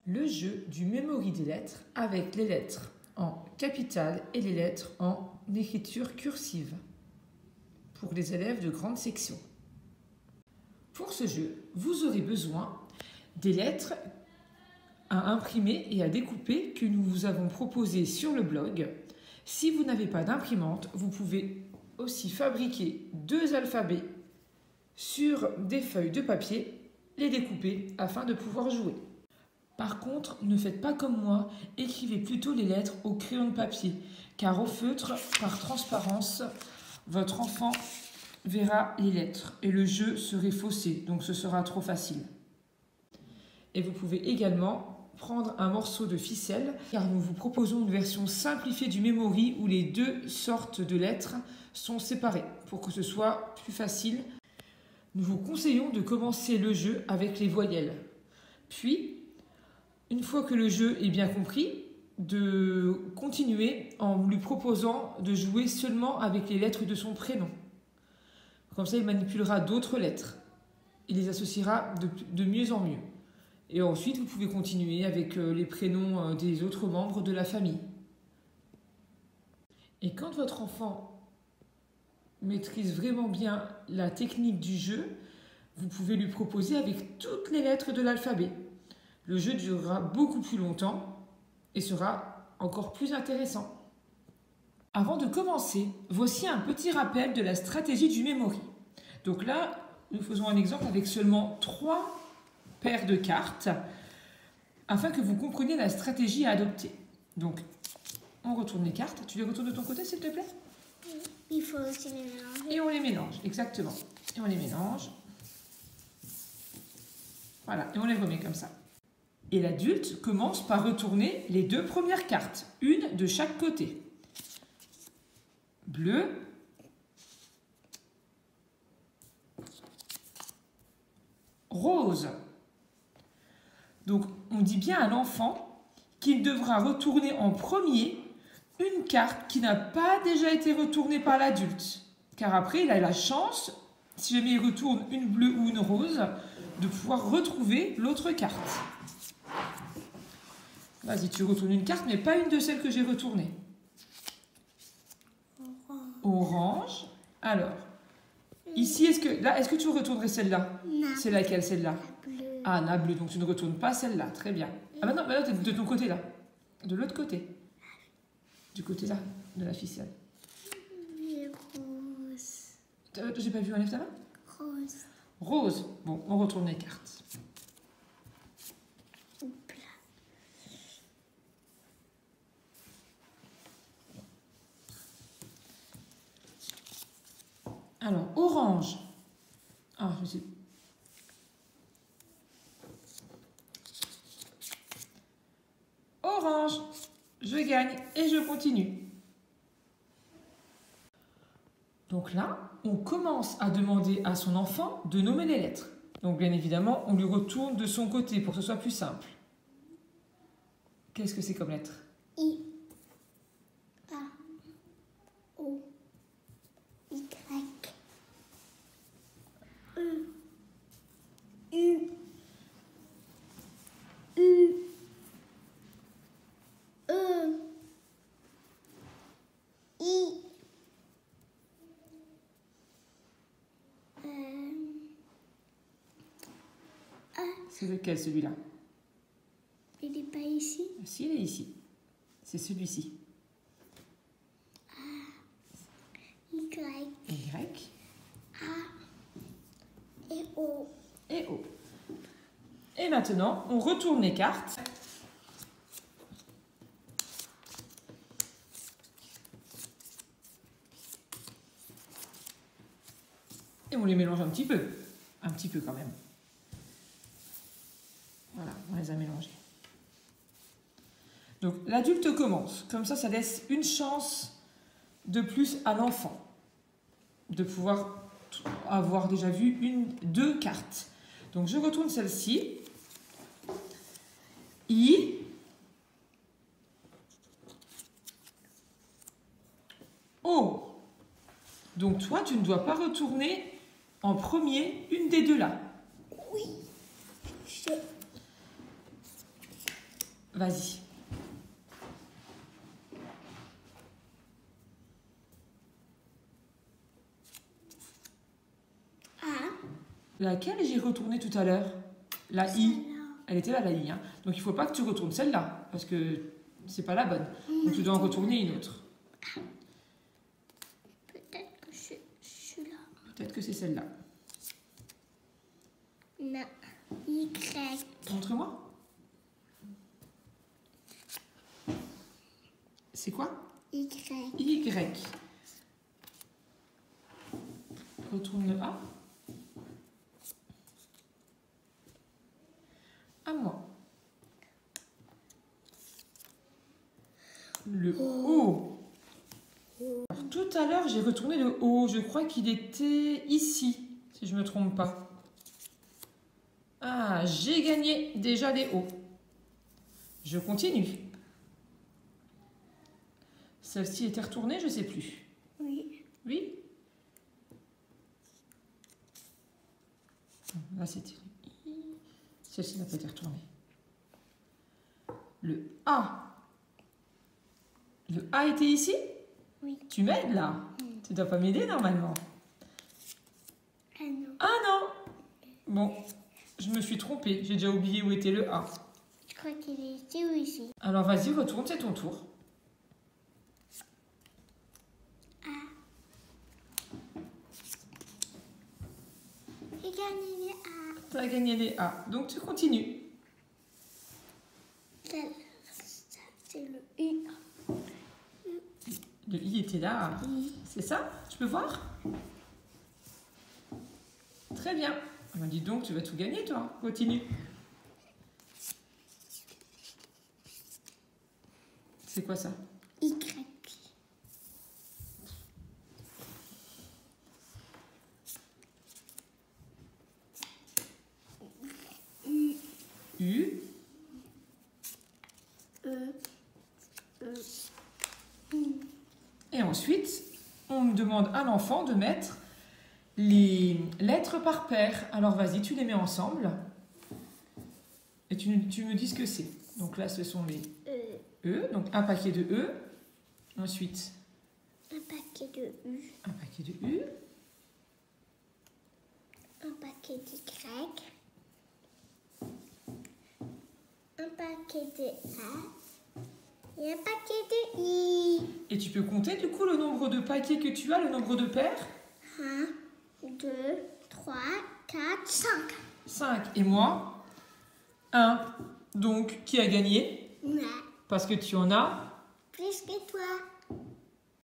Le jeu du memory des lettres avec les lettres en capitale et les lettres en écriture cursive pour les élèves de grande section. Pour ce jeu, vous aurez besoin des lettres à imprimer et à découper que nous vous avons proposées sur le blog. Si vous n'avez pas d'imprimante, vous pouvez aussi fabriquer 2 alphabets sur des feuilles de papier, les découper afin de pouvoir jouer. Par contre, ne faites pas comme moi, écrivez plutôt les lettres au crayon de papier, car au feutre, par transparence, votre enfant verra les lettres et le jeu serait faussé, donc ce sera trop facile. Et vous pouvez également prendre un morceau de ficelle, car nous vous proposons une version simplifiée du memory où les 2 sortes de lettres sont séparées, pour que ce soit plus facile. Nous vous conseillons de commencer le jeu avec les voyelles, puis une fois que le jeu est bien compris, de continuer en lui proposant de jouer seulement avec les lettres de son prénom. Comme ça, il manipulera d'autres lettres. Il les associera de mieux en mieux. Et ensuite, vous pouvez continuer avec les prénoms des autres membres de la famille. Et quand votre enfant maîtrise vraiment bien la technique du jeu, vous pouvez lui proposer avec toutes les lettres de l'alphabet. Le jeu durera beaucoup plus longtemps et sera encore plus intéressant. Avant de commencer, voici un petit rappel de la stratégie du memory. Donc là, nous faisons un exemple avec seulement 3 paires de cartes afin que vous compreniez la stratégie à adopter. Donc, on retourne les cartes. Tu les retournes de ton côté, s'il te plaît? Il faut aussi les mélanger. Et on les mélange, exactement. Et on les mélange. Voilà, et on les remet comme ça. Et l'adulte commence par retourner les 2 premières cartes, une de chaque côté. Bleu. Rose. Donc, on dit bien à l'enfant qu'il devra retourner en premier une carte qui n'a pas déjà été retournée par l'adulte. Car après, il a la chance, si jamais il retourne une bleue ou une rose, de pouvoir retrouver l'autre carte. Vas-y, tu retournes une carte, mais pas une de celles que j'ai retournées. Orange. Alors, ici, est-ce que tu retournerais celle-là? C'est laquelle, celle-là? Ah, la bleue, donc tu ne retournes pas celle-là. Très bien. Ah, maintenant, tu es de ton côté, là. De l'autre côté. Du côté, là, de la ficelle. Rose. J'ai pas vu, enlève ta main. Rose. Rose. Bon, on retourne les cartes. Alors, orange. Ah, je sais. Orange. Je gagne et je continue. Donc là, on commence à demander à son enfant de nommer les lettres. Donc bien évidemment, on lui retourne de son côté pour que ce soit plus simple. Qu'est-ce que c'est comme lettre? I. A. O. Y. E. U. U. E. I. A. C'est lequel celui-là? Il n'est pas ici. Si, il est ici. C'est celui-ci. Y. Y. A. Et O. Et O. Et maintenant, on retourne les cartes. Et on les mélange un petit peu. Un petit peu quand même. Voilà, on les a mélangés. Donc l'adulte commence. Comme ça laisse une chance de plus à l'enfant de pouvoir avoir déjà vu 2 cartes. Donc je retourne celle-ci. I. O. Donc toi, tu ne dois pas retourner en premier une des 2 là. Oui. Vas-y. A. Laquelle j'ai retourné tout à l'heure? La I. Elle était là, la I. Hein. Donc il ne faut pas que tu retournes celle-là, parce que c'est pas la bonne. Donc tu dois en retourner une autre. Peut-être que c'est celui-là. Peut-être que c'est celle-là. Non. Y. Montre-moi. C'est quoi? Y. Y. Retourne le A. À moi. Le O. Alors, tout à l'heure, j'ai retourné le O. Je crois qu'il était ici, si je ne me trompe pas. Ah, j'ai gagné déjà les O. Je continue. Celle-ci était retournée, je ne sais plus. Oui. Oui? Là, c'était le I. Celle-ci n'a pas été retournée. Le A. Le A était ici? Oui. Tu m'aides là? Tu ne dois pas m'aider normalement. Ah non. Ah non! Bon, je me suis trompée. J'ai déjà oublié où était le A. Je crois qu'il est ici ou ici. Alors vas-y, retourne, c'est ton tour. J'ai gagné les A. Tu as gagné les A. Donc tu continues. Ça, c'est le U. Le I était là. I. C'est ça? Je peux voir? Très bien. Ah ben dis donc, tu vas tout gagner toi. Continue. C'est quoi ça? Y. U. Et ensuite, on me demande à l'enfant de mettre les lettres par paire. Alors vas-y, tu les mets ensemble. Et tu me dis ce que c'est. Donc là, ce sont les E. Donc un paquet de E. Ensuite, Un paquet de U. un paquet de U. Un paquet d'Y. Un paquet de A. Et un paquet de I. Et tu peux compter du coup le nombre de paquets que tu as, le nombre de paires? 1, 2, 3, 4, 5. 5. Et moi? 1. Donc, qui a gagné? Non. Parce que tu en as Plus que toi.